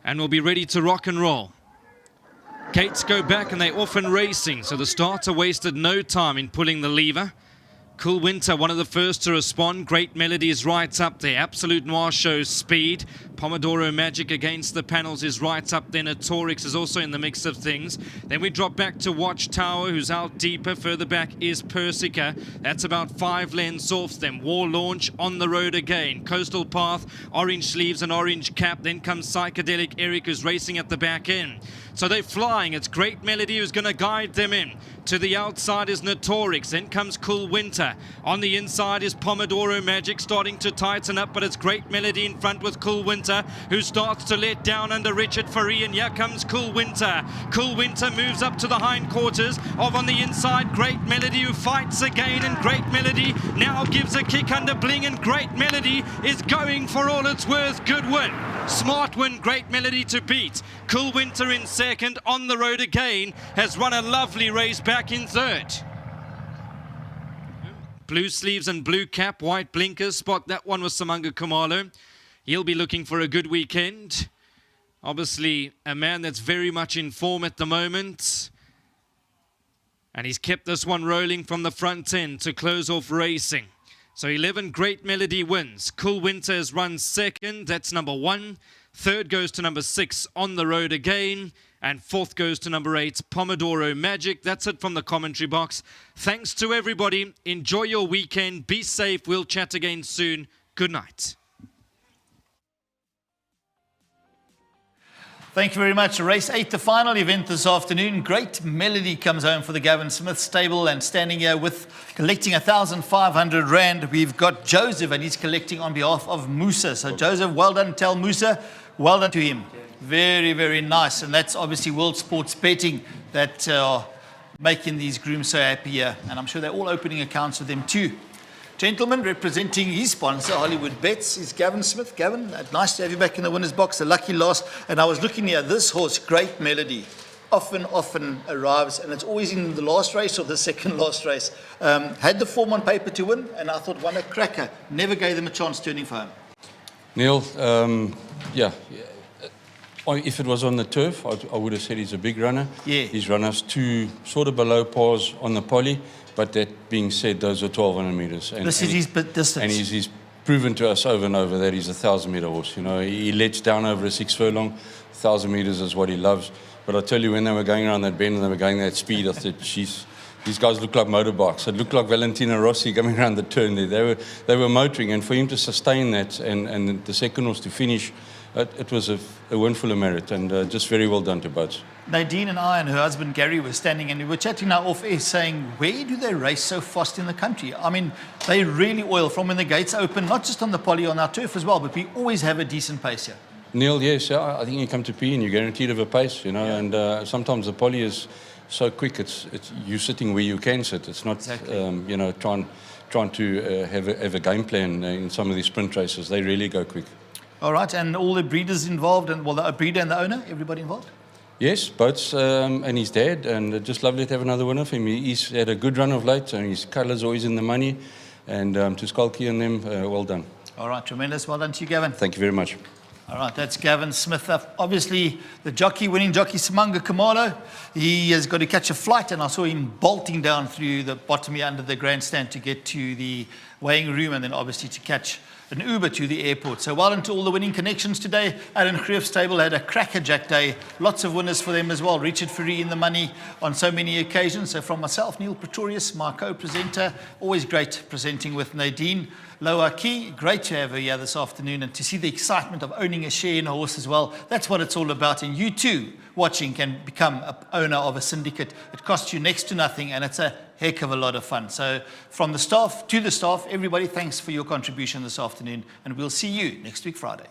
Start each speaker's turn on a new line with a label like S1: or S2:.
S1: and will be ready to rock and roll. Gates go back and they're off and racing, so the starter wasted no time in pulling the lever. Cool Winter, one of the first to respond. Great Melody is right up there. Absolute Noir shows speed. Pomodoro Magic against the panels is right up there. Notorix is also in the mix of things. Then we drop back to Watchtower, who's out deeper. Further back is Persica. That's about 5 lengths off them. War Launch on the road again. Coastal Path, Orange Sleeves and Orange Cap. Then comes Psychedelic Eric, who's racing at the back end. So they're flying. It's Great Melody who's going to guide them in. To the outside is Notorix. Then comes Cool Winter. On the inside is Pomodoro Magic starting to tighten up, but it's Great Melody in front with Cool Winter, who starts to let down under Richard Furry, and here comes Cool Winter. Cool Winter moves up to the hindquarters of on the inside Great Melody, who fights again, and Great Melody now gives a kick under Bling, and Great Melody is going for all it's worth. Good win. Smart win, Great Melody to beat. Cool Winter in second, on the road again, has run a lovely race back in third. Blue sleeves and blue cap, white blinkers. Spot that one with Samanga Kumalo. He'll be looking for a good weekend. Obviously, a man that's very much in form at the moment. And he's kept this one rolling from the front end to close off racing. So 11 Great Melody wins. Cool Winter has run second. That's number 1. Third goes to number 6, On the Road Again. And fourth goes to number 8, Pomodoro Magic. That's it from the commentary box. Thanks to everybody. Enjoy your weekend. Be safe. We'll chat again soon. Good night.
S2: Thank you very much. Race 8, the final event this afternoon. Great Melody comes home for the Gavin Smith stable, and standing here with collecting 1,500 Rand, we've got Joseph, and he's collecting on behalf of Musa. So Joseph, well done. Tell Musa, well done to him. Very, very nice. And that's obviously World Sports Betting that are making these grooms so happy here. And I'm sure they're all opening accounts with them too. Gentlemen, representing his sponsor, Hollywood Bets, is Gavin Smith. Gavin, nice to have you back in the winner's box, a lucky loss. And I was looking here, this horse, Great Melody, often arrives, and it's always in the last race or the second last race. Had the form on paper to win, and I thought, what a cracker. Never gave them a chance turning for home.
S3: Neil, yeah. If it was on the turf, I would have said he's a big runner.
S2: Yeah.
S3: He's run us 2 sort of below pars on the poly. But that being said, those are 1,200 meters. And,
S2: this is his distance.
S3: And he's proven to us over and over that he's a 1,000-meter horse. You know, he lets down over a 6 furlong. 1,000 meters is what he loves. But I tell you, when they were going around that bend and they were going that speed, I thought, these guys look like motorbikes. It looked like Valentino Rossi coming around the turn there. They were motoring, and for him to sustain that and the second horse to finish, it was a win full of merit, and just very well done to both.
S2: Nadine and I and her husband Gary were standing, and we were chatting now off air saying, where do they race so fast in the country? I mean, they really oil from when the gates open, not just on the poly, on our turf as well, but we always have a decent pace here.
S3: Neil, yes, I think you come to P and you're guaranteed of a pace, you know, yeah. And sometimes the poly is so quick, it's you sitting where you can sit. It's not, exactly. You know, trying to have a game plan in some of these sprint races. They really go quick.
S2: All right, and all the breeders involved, and well, the breeder and the owner, everybody involved?
S3: Yes, boats and his dad, and just lovely to have another winner for him. He's had a good run of late, and his colour's always in the money. And to Skulky and them, well done.
S2: All right, tremendous. Well done to you, Gavin.
S3: Thank you very much.
S2: All right, that's Gavin Smith. Obviously, the winning jockey, Samanga Kumalo, he has got to catch a flight, and I saw him bolting down through the bottom here under the grandstand to get to the weighing room, and then obviously to catch an Uber to the airport. So well done to all the winning connections today. Aaron Greef's table had a crackerjack day. Lots of winners for them as well. Richard Furry in the money on so many occasions. So from myself, Neil Pretorius, my co-presenter, always great presenting with Nadine Loaki. Great to have her here this afternoon, and to see the excitement of owning a share in a horse as well. That's what it's all about. And you too, watching, can become an owner of a syndicate. It costs you next to nothing, and it's a heck of a lot of fun. So from the staff to the staff, everybody, thanks for your contribution this afternoon, and we'll see you next week Friday.